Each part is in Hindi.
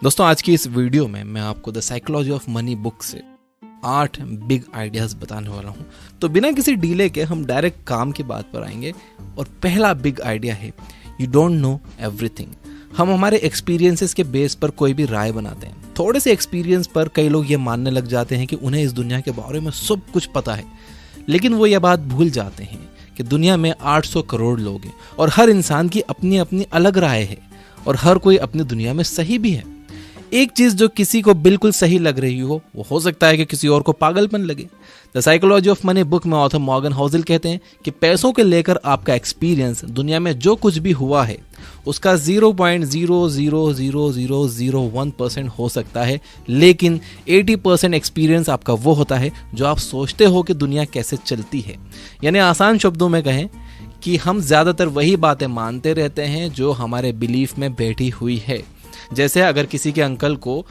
दोस्तों, आज की इस वीडियो में मैं आपको the psychology of money book से 8 बिग आइडियाज बताने वाला हूं। तो बिना किसी डीले के हम डायरेक्ट काम की बात पर आएंगे। और पहला बिग आइडिया है, यू डोंट नो एवरीथिंग। हम हमारे एक्सपीरियंसेस के बेस पर कोई भी राय बनाते हैं। थोड़े से एक्सपीरियंस पर कई लोग ये मानने लग जाते हैं कि उन्हें इस दुनिया के बारे में सब कुछ पता है, लेकिन वो ये बात भूल जाते हैं कि दुनिया में 800 करोड़ लोग हैं और हर इंसान की अपनी अपनी अलग राय है और हर कोई अपनी दुनिया में सही भी है। एक चीज जो किसी को बिल्कुल सही लग रही हो, वो हो सकता है कि किसी और को पागलपन लगे। The psychology of money book में ऑथर मॉर्गन हाउसेल कहते हैं कि पैसों के लेकर आपका एक्सपीरियंस दुनिया में जो कुछ भी हुआ है उसका 0.0000001% हो सकता है, लेकिन 80% एक्सपीरियंस आपका वो होता है जो आप सोचते हो कि दुनिया कैसे चलती है। यानी आसान शब्दों में कहें कि हम ज्यादातर वही बातें मानते रहते हैं जो हमारे बिलीफ में बैठी हुई है। जैसे अगर किसी के अंकल को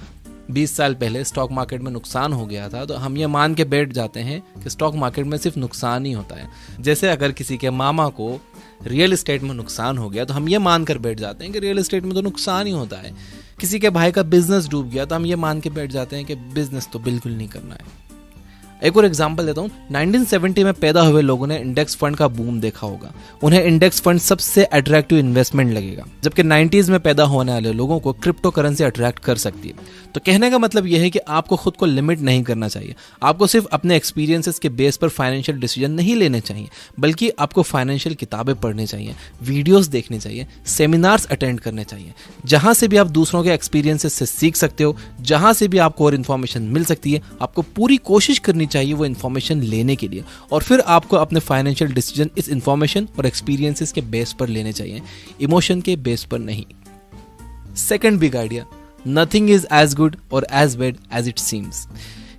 20 साल पहले स्टॉक मार्केट में नुकसान हो गया था, तो हम ये मान के बैठ जाते हैं कि स्टॉक मार्केट में सिर्फ नुकसान ही होता है। जैसे अगर किसी के मामा को रियल एस्टेट में नुकसान हो गया, तो हम ये मान कर बैठ जाते हैं कि रियल एस्टेट में तो नुकसान ही होता है। किसी के भाई का बिजनेस डूब गया, तो हम ये मान के बैठ जाते हैं कि बिजनेस तो बिल्कुल नहीं करना है। एक और एग्जांपल देता हूँ। 1970 में पैदा हुए लोगों ने इंडेक्स फंड का बूम देखा होगा। उन्हें इंडेक्स फंड सबसे अट्रैक्टिव इन्वेस्टमेंट लगेगा, जबकि 90s में पैदा होने वाले लोगों को क्रिप्टो करेंसी अट्रैक्ट कर सकती है। तो कहने का मतलब यह है कि आपको खुद को लिमिट नहीं करना चाहिए। आपको सिर्फ अपने एक्सपीरियंसेस के बेस पर फाइनेंशियल डिसीजन नहीं लेने चाहिए, बल्कि आपको फाइनेंशियल किताबें पढ़नी चाहिए, वीडियोस देखनी चाहिए, सेमिनार्स अटेंड करने चाहिए, जहां से भी आप दूसरों के एक्सपीरियंसेस से सीख सकते हो, जहां से भी आपको और इन्फॉर्मेशन मिल सकती है। आपको पूरी कोशिश करनी चाहिए वो इन्फॉर्मेशन लेने के लिए, और फिर आपको अपने फाइनेंशियल डिसीजन इस इन्फॉर्मेशन और एक्सपीरियंसेस के बेस पर लेने चाहिए, इमोशन के बेस पर नहीं। Second big idea, nothing is as good और as bad as it seems.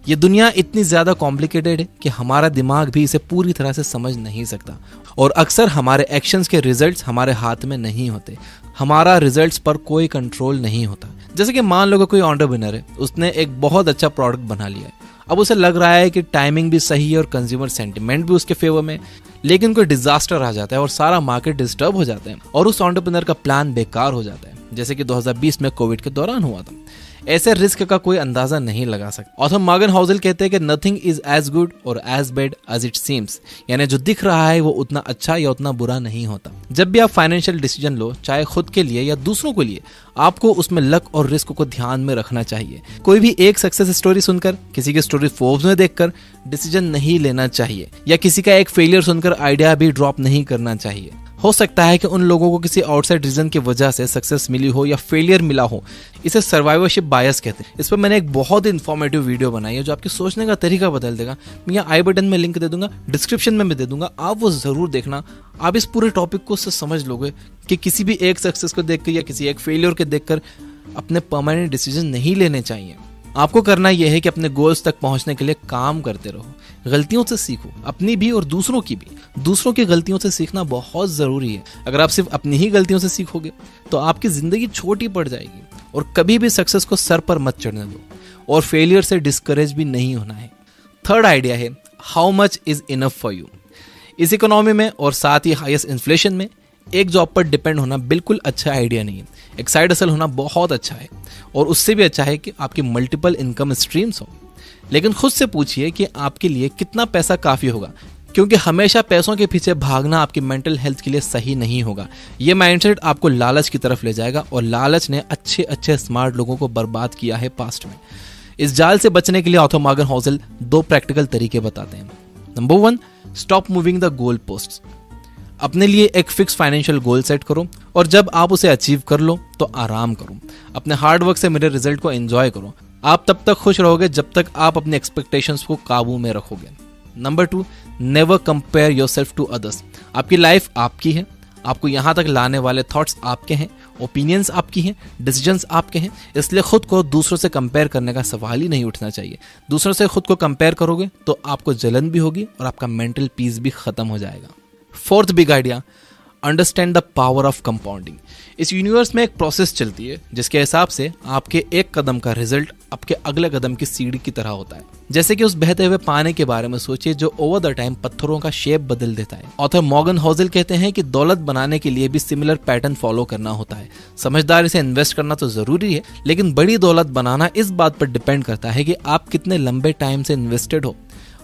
ये दुनिया इतनी ज्यादा कॉम्प्लिकेटेड है कि हमारा दिमाग भी इसे पूरी तरह से समझ नहीं सकता, और अक्सर हमारे एक्शंस के रिजल्ट्स हमारे हाथ में नहीं होते। हमारा रिजल्ट्स पर कोई कंट्रोल नहीं होता। जैसे कि मान लो कि कोई एंटरप्रेन्योर है, उसने एक बहुत अच्छा प्रोडक्ट बना लिया है। अब उसे लग रहा है कि टाइमिंग भी सही है और कंज्यूमर सेंटिमेंट भी उसके फेवर में, लेकिन कोई डिजास्टर आ जाता है और सारा मार्केट डिस्टर्ब हो जाता है और उस एंटरप्रेन्योर का प्लान बेकार हो जाता है, जैसे कि 2020 में कोविड के दौरान हुआ था। ऐसे रिस्क का कोई अंदाजा नहीं लगा सकता। ऑथर मॉर्गन हाउसेल कहते हैं कि नथिंग इज एज गुड और as bad as it seems, यानी जो दिख रहा है वो उतना अच्छा या उतना बुरा नहीं होता। जब भी आप फाइनेंशियल डिसीजन लो, चाहे खुद के लिए या दूसरों के लिए, आपको उसमें लक और रिस्क को ध्यान में रखना चाहिए। कोई भी एक सक्सेस स्टोरी सुनकर, किसी की स्टोरी फोर्ब्स में देखकर डिसीजन नहीं लेना चाहिए, या किसी का एक फेलियर सुनकर आइडिया भी ड्रॉप नहीं करना चाहिए। हो सकता है कि उन लोगों को किसी आउटसाइड रीजन की वजह से सक्सेस मिली हो या फेलियर मिला हो। इसे सर्वाइवरशिप बायस कहते हैं। इस पर मैंने एक बहुत इन्फॉर्मेटिव वीडियो बनाई है जो आपके सोचने का तरीका बदल देगा। मैं यहाँ आई बटन में लिंक दे दूंगा, डिस्क्रिप्शन में भी दे दूंगा, आप वो जरूर देखना। आप इस पूरे टॉपिक को उससे समझ लोगे कि किसी भी एक सक्सेस को देखकर या किसी एक फेलियर को देखकर अपने परमानेंट डिसीजन नहीं लेने चाहिए। आपको करना यह है कि अपने गोल्स तक पहुंचने के लिए काम करते रहो, गलतियों से सीखो, अपनी भी और दूसरों की भी। दूसरों की गलतियों से सीखना बहुत जरूरी है। अगर आप सिर्फ अपनी ही गलतियों से सीखोगे तो आपकी जिंदगी छोटी पड़ जाएगी। और कभी भी सक्सेस को सर पर मत चढ़ने दो, और फेलियर से डिस्करेज भी नहीं होना है। थर्ड आइडिया है, how much is enough for you. इस इकोनॉमी में और साथ ही हाईएस्ट इन्फ्लेशन में एक जॉब पर डिपेंड होना बिल्कुल अच्छा आइडिया नहीं है। एक साइड हसल होना बहुत अच्छा है, और उससे भी अच्छा है कि आपकी मल्टीपल इनकम स्ट्रीम्स हो। लेकिन खुद से पूछिए कि आपके लिए कितना पैसा काफी होगा, क्योंकि हमेशा पैसों के पीछे भागना आपकी मेंटल हेल्थ के लिए सही नहीं होगा। यह माइंडसेट आपको लालच की तरफ ले जाएगा, और लालच ने अच्छे अच्छे स्मार्ट लोगों को बर्बाद किया है पास्ट में। इस जाल से बचने के लिए ऑथर मॉर्गन हाउसेल 2 प्रैक्टिकल तरीके बताते हैं। Number 1, stop moving the goal posts. अपने लिए एक फिक्स फाइनेंशियल गोल सेट करो, और जब आप उसे अचीव कर लो तो आराम करो। अपने हार्ड वर्क से मिले रिजल्ट को एंजॉय करो। आप तब तक खुश रहोगे जब तक आप अपने एक्सपेक्टेशंस को काबू में रखोगे। Number 2, never compare yourself to others. आपकी लाइफ आपकी है, आपको यहाँ तक लाने वाले थॉट्स आपके हैं, ओपिनियंस आपकी हैं, डिसीजंस आपके हैं, इसलिए खुद को दूसरों से कंपेयर करने का सवाल ही नहीं उठना चाहिए। दूसरों से खुद को कंपेयर करोगे तो आपको जलन भी होगी और आपका मेंटल पीस भी खत्म हो जाएगा। Fourth big idea, understand the power of compounding. इस यूनिवर्स में एक प्रोसेस चलती है जिसके हिसाब से आपके एक कदम का रिजल्ट आपके अगले कदम की सीढ़ी की तरह होता है। जैसे कि उस बहते हुए पानी के बारे में सोचिए जो ओवर द टाइम पत्थरों का शेप बदल देता है। ऑथर मॉर्गन होज़ल कहते हैं कि दौलत बनाने के लिए भी सिमिलर पैटर्न फॉलो करना होता है। समझदारी से इन्वेस्ट करना तो जरूरी है, लेकिन बड़ी दौलत बनाना इस बात पर डिपेंड करता है कि आप कितने लंबे टाइम से इन्वेस्टेड हो।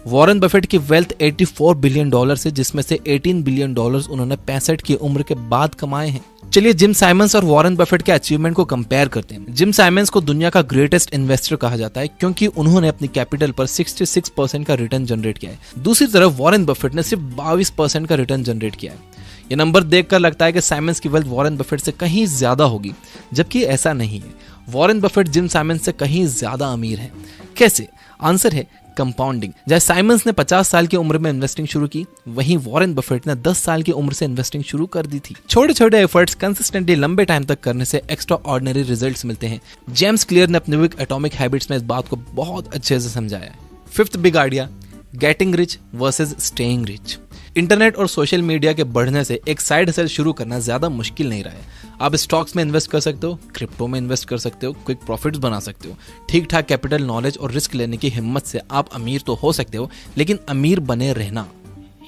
वॉरेन बफेट की वेल्थ $84 बिलियन से, जिसमें से $18 बिलियन उन्होंने 65 की उम्र के बाद कमाए हैं। चलिए जिम साइमंस और वॉरेन बफेट के अचीवमेंट को कंपेयर करते हैं। जिम साइमंस को दुनिया का ग्रेटेस्ट इन्वेस्टर कहा जाता है क्योंकि उन्होंने अपनी कैपिटल पर 66% का रिटर्न जनरेट किया है। दूसरी तरफ वॉरेन बफेट ने सिर्फ 22% का रिटर्न जनरेट किया है। ये नंबर देखकर लगता है कि साइमंस की वेल्थ वॉरेन बफेट से कहीं ज्यादा होगी, जबकि ऐसा नहीं है। वॉरेन बफेट जिम साइमंस से कहीं ज्यादा अमीर है। कैसे? आंसर है कंपाउंडिंग। जैसे साइमंस ने 50 साल की उम्र में इन्वेस्टिंग शुरू की, वहीं वॉरेन बफेट ने 10 साल की उम्र से इन्वेस्टिंग शुरू कर दी थी। छोटे छोटे एफर्ट्स कंसिस्टेंटली लंबे टाइम तक करने से एक्स्ट्रा ऑर्डिनरी रिजल्ट्स मिलते हैं। जेम्स क्लियर ने अपने बुक एटॉमिक हैबिट्स में इस बात को बहुत अच्छे से समझाया है। Fifth big idea, getting rich versus staying rich. Internet और सोशल मीडिया के बढ़ने से एक साइड हसल शुरू करना ज्यादा मुश्किल नहीं रहा है। आप स्टॉक्स में इन्वेस्ट कर सकते हो, क्रिप्टो में इन्वेस्ट कर सकते हो, क्विक प्रॉफिट्स बना सकते हो। ठीक ठाक कैपिटल, नॉलेज और रिस्क लेने की हिम्मत से आप अमीर तो हो सकते हो, लेकिन अमीर बने रहना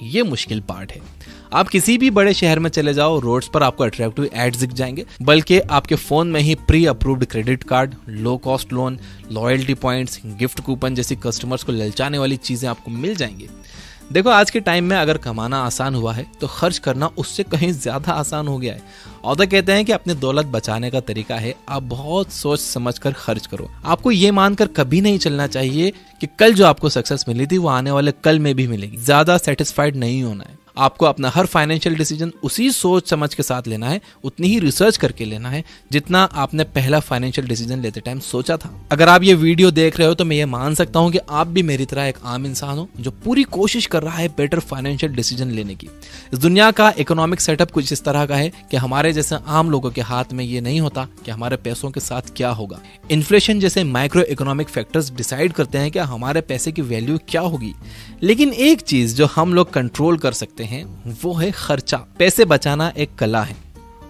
ये मुश्किल पार्ट है। आप किसी भी बड़े शहर में चले जाओ, रोड्स पर आपको अट्रैक्टिव एड्स दिख जाएंगे, बल्कि आपके फोन में ही pre approved credit card, low cost loan, loyalty points, gift coupon जैसी कस्टमर्स को ललचाने वाली चीजें आपको मिल जाएंगी। देखो आज के टाइम में अगर कमाना आसान हुआ है तो खर्च करना उससे कहीं ज्यादा आसान हो गया है। ऑथर कहते हैं कि अपनी दौलत बचाने का तरीका है आप बहुत सोच समझकर खर्च करो। आपको ये मानकर कभी नहीं चलना चाहिए कि कल जो आपको सक्सेस मिली थी वो आने वाले कल में भी मिलेगी। ज्यादा सेटिस्फाइड नहीं होना है। आपको अपना हर फाइनेंशियल डिसीजन उसी सोच समझ के साथ लेना है, उतनी ही रिसर्च करके लेना है जितना आपने पहला फाइनेंशियल डिसीजन लेते टाइम सोचा था। अगर आप ये वीडियो देख रहे हो तो मैं ये मान सकता हूँ कि आप भी मेरी तरह एक आम इंसान हो जो पूरी कोशिश कर रहा है बेटर फाइनेंशियल डिसीजन लेने की। इस दुनिया का इकोनॉमिक सेटअप कुछ इस तरह का है कि हमारे जैसे आम लोगों के हाथ में ये नहीं होता कि हमारे पैसों के साथ क्या होगा। इन्फ्लेशन जैसे माइक्रो इकोनॉमिक फैक्टर्स डिसाइड करते हैं कि हमारे पैसे की वैल्यू क्या होगी, लेकिन एक चीज जो हम लोग कंट्रोल कर सकते हैं वो है खर्चा। पैसे बचाना एक कला है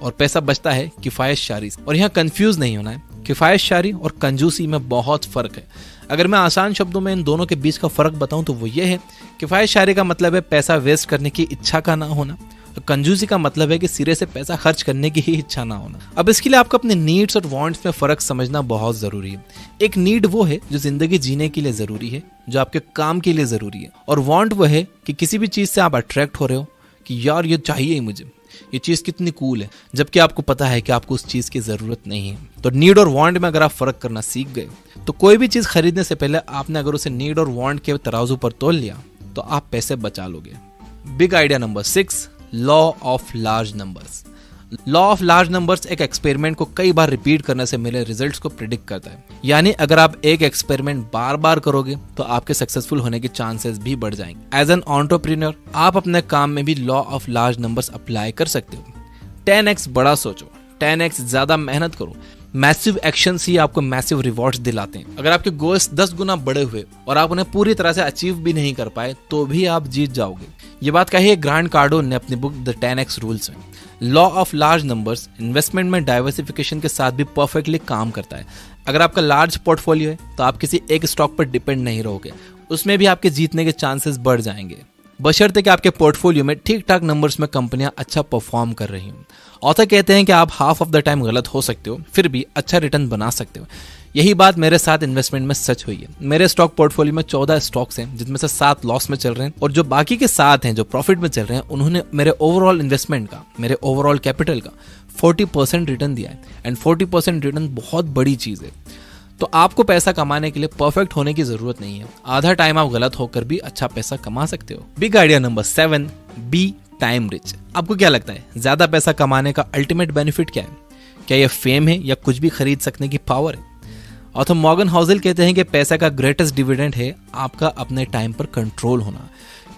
और पैसा बचता है किफायतशारी से। और यहाँ कंफ्यूज नहीं होना है, किफायतशारी और कंजूसी में बहुत फर्क है। अगर मैं आसान शब्दों में इन दोनों के बीच का फर्क बताऊं तो वो ये है, किफायतशारी का मतलब है पैसा वेस्ट करने की इच्छा का ना होना, और कंजूसी का मतलब है कि सिरे से पैसा खर्च करने की ही इच्छा ना होना। अब इसके लिए आपको अपने नीड्स और वांट्स में फर्क समझना बहुत जरूरी है। एक नीड वो है जो जिंदगी जीने के लिए जरूरी है, जो आपके काम के लिए जरूरी है, और वांट वो है कि किसी भी चीज से आप अट्रैक्ट हो रहे हो कि यार ये चाहिए ही मुझे, ये चीज कितनी कूल है, जबकि आपको पता है कि आपको उस चीज की जरूरत नहीं है। तो नीड और वांट में अगर आप फर्क करना सीख गए तो कोई भी चीज खरीदने से पहले आपने अगर उसे नीड और वांट के तराजू पर तोल लिया तो आप पैसे बचा लोगे। Big idea number 6, law of large numbers. Law of large numbers एक एक्सपेरिमेंट को कई बार रिपीट करने से मिले रिजल्ट्स को प्रिडिक्ट करता है। यानी अगर आप एक एक्सपेरिमेंट बार बार करोगे तो आपके सक्सेसफुल होने के चांसेस भी बढ़ जाएंगे। एज एन एंटरप्रेन्योर आप अपने काम में भी law of large numbers apply कर सकते हो। 10x बड़ा सोचो, 10x ज्यादा मेहनत करो। मैसिव एक्शंस ही आपको मैसिव रिवॉर्ड्स दिलाते हैं। अगर आपके गोल्स 10 गुना बड़े हुए और आप उन्हें पूरी तरह से अचीव भी नहीं कर पाए तो भी आप जीत जाओगे। ये बात कही है ग्रांट कार्डोन ने अपनी बुक द 10x रूल्स में। Law of large numbers investment में डाइवर्सिफिकेशन के साथ भी परफेक्टली काम करता है। अगर आपका लार्ज पोर्टफोलियो है तो आप किसी एक स्टॉक पर डिपेंड नहीं रहोगे, उसमें भी आपके जीतने के चांसेस बढ़ जाएंगे, बशर्ते कि आपके पोर्टफोलियो में ठीक ठाक नंबर्स में कंपनियां अच्छा परफॉर्म कर रही हूँ। ऑथर कहते हैं कि आप हाफ ऑफ द टाइम गलत हो सकते हो, फिर भी अच्छा रिटर्न बना सकते हो। यही बात मेरे साथ इन्वेस्टमेंट में सच हुई है। मेरे स्टॉक पोर्टफोलियो में 14 स्टॉक्स हैं, जिसमें से 7 लॉस में चल रहे हैं, और जो बाकी के 7 हैं जो प्रॉफिट में चल रहे हैं, उन्होंने मेरे ओवरऑल इन्वेस्टमेंट का, मेरे ओवरऑल कैपिटल का 40% रिटर्न दिया है। एंड 40% रिटर्न बहुत बड़ी चीज है। तो आपको पैसा कमाने के लिए परफेक्ट होने की जरूरत नहीं है। आधा टाइम आप गलत होकर भी अच्छा पैसा कमा सकते हो। Big idea number 7, be time rich. आपको क्या लगता है ज्यादा पैसा कमाने का अल्टीमेट बेनिफिट क्या है? क्या यह फेम है या कुछ भी खरीद सकने की पावर है? ऑथर मॉर्गन होज़ल कहते हैं कि पैसा का ग्रेटेस्ट डिविडेंड है आपका अपने टाइम पर कंट्रोल होना।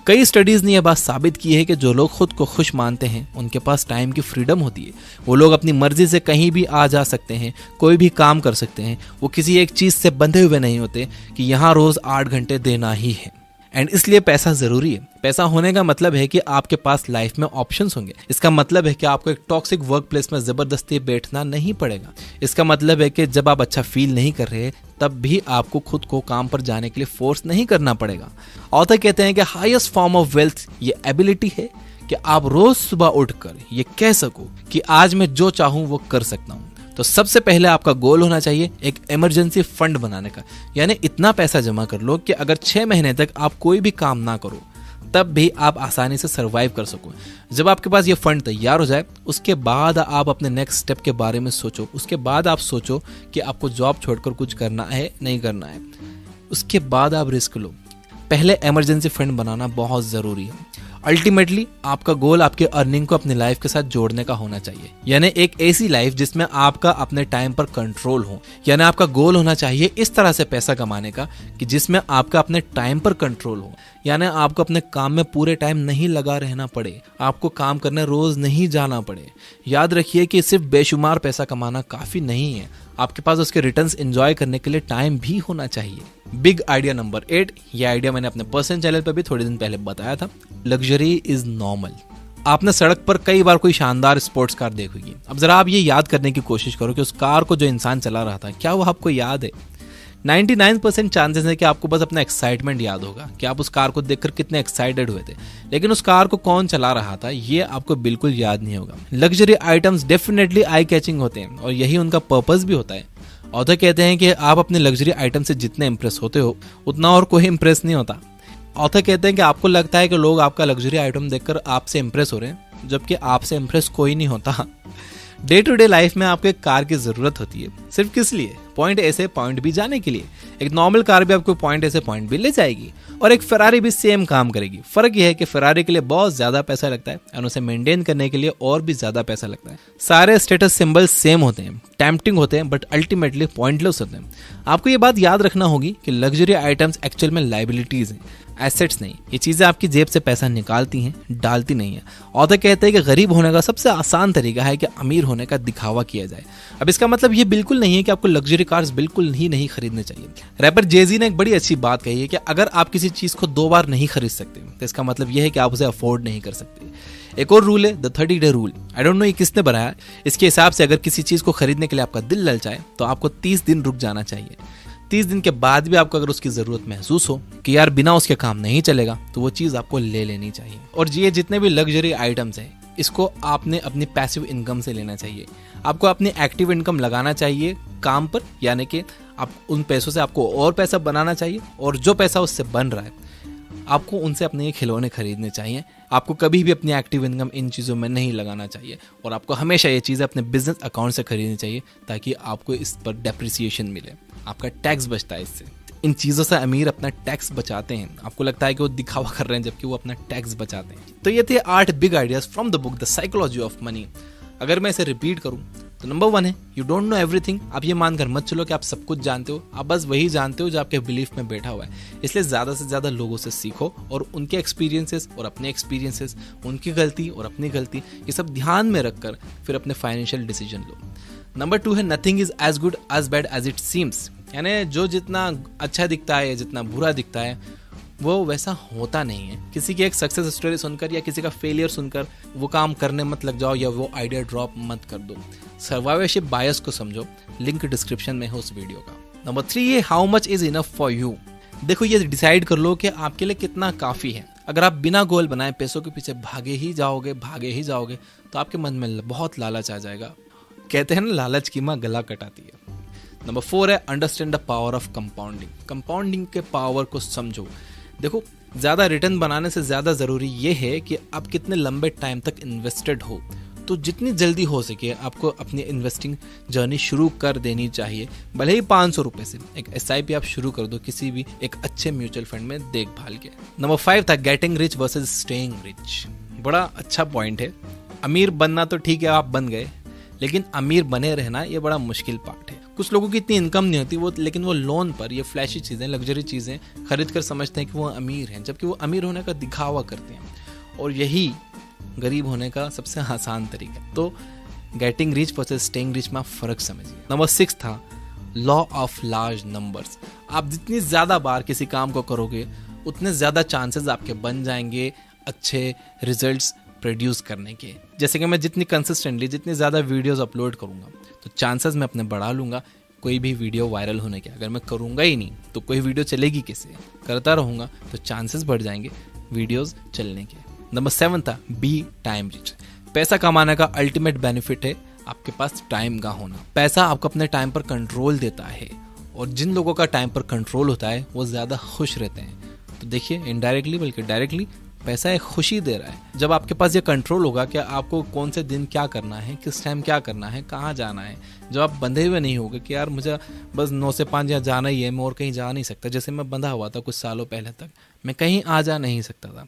कई स्टडीज ने यह बात साबित की है कि जो लोग खुद को खुश मानते हैं उनके पास टाइम की फ्रीडम होती है। वो लोग अपनी मर्जी से कहीं भी आ जा सकते हैं, कोई भी काम कर सकते हैं। वो किसी एक चीज से बंधे हुए नहीं होते कि यहाँ रोज 8 घंटे देना ही है। एंड इसलिए पैसा जरूरी है। पैसा होने का मतलब है कि आपके पास लाइफ में ऑप्शंस होंगे। इसका मतलब है कि आपको एक टॉक्सिक वर्क प्लेस में जबरदस्ती बैठना नहीं पड़ेगा। इसका मतलब है कि जब आप अच्छा फील नहीं कर रहे तब भी आपको खुद को काम पर जाने के लिए फोर्स नहीं करना पड़ेगा। ऑथर कहते हैं कि हाईएस्ट फॉर्म ऑफ वेल्थ ये एबिलिटी है कि आप रोज सुबह उठकर ये कह सको कि आज मैं जो चाहूं वो कर सकता हूं। तो सबसे पहले आपका गोल होना चाहिए एक इमरजेंसी फंड बनाने का, यानी इतना पैसा जमा कर लो कि अगर 6 महीने तक आप कोई भी काम ना करो तब भी आप आसानी से सरवाइव कर सको। जब आपके पास ये फंड तैयार हो जाए उसके बाद आप अपने नेक्स्ट स्टेप के बारे में सोचो। उसके बाद आप सोचो कि आपको जॉब छोड़कर कुछ करना है नहीं करना है, उसके बाद आप रिस्क लो। पहले इमरजेंसी फंड बनाना बहुत जरूरी है। अल्टीमेटली आपका गोल आपके अर्निंग को अपनी लाइफ के साथ जोड़ने का होना चाहिए, यानी एक ऐसी लाइफ जिसमें आपका अपने टाइम पर कंट्रोल हो। यानी आपका गोल होना चाहिए इस तरह से पैसा कमाने का कि जिसमें आपका अपने टाइम पर कंट्रोल हो, यानी आपको अपने काम में पूरे टाइम नहीं लगा रहना पड़े, आपको काम करने रोज नहीं जाना पड़े। याद रखिए कि सिर्फ बेशुमार पैसा कमाना काफी नहीं है, आपके पास उसके रिटर्न्स एंजॉय करने के लिए टाइम भी होना चाहिए। बिग आइडिया नंबर 8, ये आइडिया मैंने अपने पर्सनल चैनल पर भी थोड़े दिन पहले बताया था। Luxury is normal. आपने सड़क पर कई बार कोई शानदार स्पोर्ट्स कार देखी होगी। अब जरा आप ये याद करने की कोशिश करो कि उस कार को जो इंसान चला रहा था क्या वो आपको याद है। 99% चांसेस है कि आपको बस अपना एक्साइटमेंट याद होगा कि आप उस कार को देखकर कितने एक्साइटेड हुए थे, लेकिन उस कार को कौन चला रहा था ये आपको बिल्कुल याद नहीं होगा। Luxury items definitely eye catching होते हैं और यही उनका पर्पस भी होता है। ऑथर कहते हैं कि आप अपने लग्जरी आइटम से जितने इंप्रेस होते हो उतना और कोई इंप्रेस नहीं होता। ऑथर कहते हैं कि आपको लगता है कि लोग आपका लग्जरी आइटम देखकर आपसे इंप्रेस हो रहे हैं, जबकि आपसे इंप्रेस कोई नहीं होता। डे टू डे लाइफ में आपको एक कार की जरूरत होती है, सिर्फ किस लिए? पॉइंट ए से पॉइंट बी जाने के लिए। एक नॉर्मल कार भी आपको पॉइंट ए से पॉइंट बी ले जाएगी और एक फेरारी भी सेम काम करेगी। फर्क यह है कि फेरारी के लिए बहुत ज्यादा पैसा लगता है और उसे मेंटेन करने के लिए और भी ज्यादा पैसा लगता है। सारे स्टेटस सिंबल सेम होते हैं, टेम्पटिंग होते हैं, बट अल्टीमेटली पॉइंटलेस होते हैं। आपको ये बात याद रखना होगी कि लग्जरी आइटम्स एक्चुअल में लाइबिलिटीज हैं, एसेट्स नहीं। ये चीजें आपकी जेब से पैसा निकालती हैं, डालती नहीं है। ऑथर कहते हैं कि गरीब होने का सबसे आसान तरीका है कि अमीर होने का दिखावा किया जाए। अब इसका मतलब ये बिल्कुल नहीं है कि आपको लग्जरी कार्स बिल्कुल ही नहीं खरीदने चाहिए। रैपर जेजी ने एक बड़ी अच्छी बात कही है कि अगर आप किसी चीज को 2 बार नहीं खरीद सकते तो इसका मतलब यह है कि आप उसे अफोर्ड नहीं कर सकते। एक और रूल है the 30 day rule. I don't know ये किसने बनाया। इसके हिसाब से अगर किसी चीज को खरीदने के लिए आपका दिल ललचाए तो आपको 30 दिन रुक जाना चाहिए। 30 दिन के बाद भी आपको अगर उसकी जरूरत महसूस हो कि यार बिना उसके काम नहीं चलेगा, तो वो चीज आपको ले लेनी चाहिए। और ये जितने भी लग्जरी आइटम्स हैं इसको आपने अपनी पैसिव इनकम से लेना चाहिए। आपको अपनी एक्टिव इनकम लगाना चाहिए काम पर, यानी कि आप उन पैसों से आपको और पैसा बनाना चाहिए और जो पैसा उससे बन रहा है आपको उनसे अपने ये खिलौने खरीदने चाहिए। आपको कभी भी अपनी एक्टिव इनकम इन चीज़ों में नहीं लगाना चाहिए और आपको हमेशा ये चीज़ें अपने बिजनेस अकाउंट से खरीदनी चाहिए ताकि आपको इस पर डेप्रिसिएशन मिले। आपका टैक्स बचता है इससे। इन चीज़ों से अमीर अपना टैक्स बचाते हैं। आपको लगता है कि वो दिखावा कर रहे हैं जबकि वो अपना टैक्स बचाते हैं। तो ये थे 8 big ideas from the book the psychology of money. अगर मैं इसे रिपीट करूं तो नंबर 1 है यू डोंट नो एवरीथिंग। आप ये मानकर मत चलो कि आप सब कुछ जानते हो, आप बस वही जानते हो जो आपके बिलीफ में बैठा हुआ है। इसलिए ज़्यादा से ज़्यादा लोगों से सीखो और उनके एक्सपीरियंसेस और अपने एक्सपीरियंसेस, उनकी गलती और अपनी गलती, ये सब ध्यान में रखकर फिर अपने फाइनेंशियल डिसीजन लो। नंबर 2 है nothing is as good as bad as it seems. यानी जो जितना अच्छा दिखता है, जितना बुरा दिखता है, वो वैसा होता नहीं है। किसी की एक सक्सेस स्टोरी सुनकर या किसी का फेलियर सुनकर वो काम करने मत लग जाओ या वो आइडिया ड्रॉप मत कर दो। सर्वाइवरशिप बायस को समझो, लिंक डिस्क्रिप्शन में है उस वीडियो का। नंबर 3 है how much is enough for you. देखो ये डिसाइड कर लो कि आपके लिए कितना काफ़ी है। अगर आप बिना गोल बनाए पैसों के पीछे भागे ही जाओगे तो आपके मन में बहुत लालच आ जाएगा। कहते हैं ना लालच की माँ गला कटाती है। नंबर 4 है understand the power of compounding. Compounding के पावर को समझो। देखो ज़्यादा रिटर्न बनाने से ज़्यादा ज़रूरी ये है कि आप कितने लंबे टाइम तक इन्वेस्टेड हो। तो जितनी जल्दी हो सके आपको अपनी इन्वेस्टिंग जर्नी शुरू कर देनी चाहिए। भले ही 500 रुपये से एक SIP आप शुरू कर दो किसी भी एक अच्छे म्यूचुअल फंड में देखभाल के। नंबर 5 था getting rich versus staying rich. बड़ा अच्छा पॉइंट है। अमीर बनना तो ठीक है, आप बन गए, लेकिन अमीर बने रहना ये बड़ा मुश्किल पार्ट है। कुछ लोगों की इतनी इनकम नहीं होती लेकिन वो लोन पर ये फ्लैशी चीज़ें, लग्जरी चीज़ें खरीद कर समझते हैं कि वो अमीर हैं, जबकि वो अमीर होने का दिखावा करते हैं। और यही गरीब होने का सबसे आसान तरीका है। तो getting rich versus staying rich में फ़र्क समझिए। नंबर 6 था लॉ ऑफ लार्ज नंबर्स। आप जितनी ज़्यादा बार किसी काम को करोगे उतने ज़्यादा चांसेस आपके बन जाएंगे अच्छे रिजल्ट्स प्रोड्यूस करने के। जैसे कि मैं जितनी कंसिस्टेंटली जितनी ज़्यादा वीडियोस अपलोड करूँगा तो चांसेस मैं अपने बढ़ा लूँगा कोई भी वीडियो वायरल होने के। अगर मैं करूँगा ही नहीं तो कोई वीडियो चलेगी कैसे? करता रहूँगा तो चांसेस बढ़ जाएंगे वीडियोस चलने के। नंबर 7 था बी टाइम रिच। पैसा कमाने का अल्टीमेट बेनिफिट है आपके पास टाइम का होना। पैसा आपको अपने टाइम पर कंट्रोल देता है और जिन लोगों का टाइम पर कंट्रोल होता है वो ज़्यादा खुश रहते हैं। तो देखिए इनडायरेक्टली बल्कि डायरेक्टली पैसा एक खुशी दे रहा है। जब आपके पास ये कंट्रोल होगा कि आपको कौन से दिन क्या करना है, किस टाइम क्या करना है, कहाँ जाना है, जब आप बंधे हुए नहीं होगे कि यार मुझे बस 9 से 5 यहाँ जाना ही है, मैं और कहीं जा नहीं सकता। जैसे मैं बंधा हुआ था कुछ सालों पहले तक, मैं कहीं आ जा नहीं सकता था,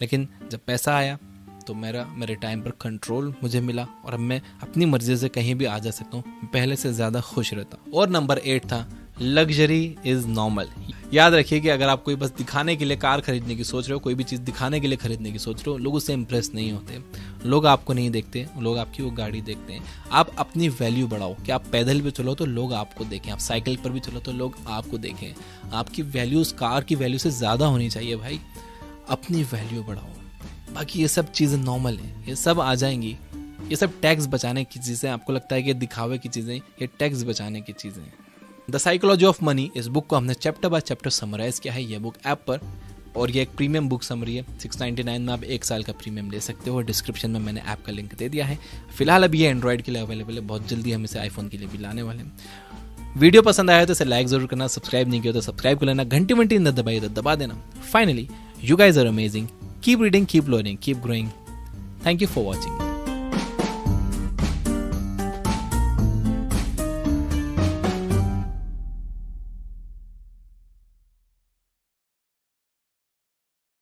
लेकिन जब पैसा आया तो मेरे टाइम पर कंट्रोल मुझे मिला और अब मैं अपनी मर्जी से कहीं भी आ जा सकता हूँ, पहले से ज़्यादा खुश रहता हूँ। और नंबर 8 था लग्जरी इज़ नॉर्मल। याद रखिए कि अगर आप कोई बस दिखाने के लिए कार खरीदने की सोच रहे हो, कोई भी चीज़ दिखाने के लिए खरीदने की सोच रहे हो, लोग उससे इम्प्रेस नहीं होते, लोग आपको नहीं देखते, लोग आपकी वो गाड़ी देखते हैं। आप अपनी वैल्यू बढ़ाओ कि आप पैदल भी चलो तो लोग आपको देखें, आप साइकिल पर भी चलो तो लोग आपको देखें। आपकी वैल्यू उस कार की वैल्यू से ज़्यादा होनी चाहिए भाई। अपनी वैल्यू बढ़ाओ, बाकी ये सब चीज़ें नॉर्मल है, ये सब आ जाएंगी। ये सब टैक्स बचाने की चीज़ें, आपको लगता है कि दिखावे की चीज़ें, ये टैक्स बचाने की चीज़ें। द साइकोलॉजी ऑफ मनी, इस बुक को हमने चैप्टर बाय चैप्टर समराइज किया है ये बुक ऐप पर, और ये एक प्रीमियम बुक समरी है। 699 में आप 1 साल का प्रीमियम ले सकते हो। डिस्क्रिप्शन में मैंने ऐप का लिंक दे दिया है। फिलहाल अभी ये एंड्रॉइड के लिए अवेलेबल है, बहुत जल्दी हम इसे आईफोन के लिए भी लाने वाले हैं। वीडियो पसंद आया तो इसे लाइक जरूर करना, सब्सक्राइब नहीं किया तो सब्सक्राइब कर लेना, घंटी न दबाइए तो दबा देना। Finally, you guys are amazing, keep reading, keep learning, keep growing. Thank you for watching.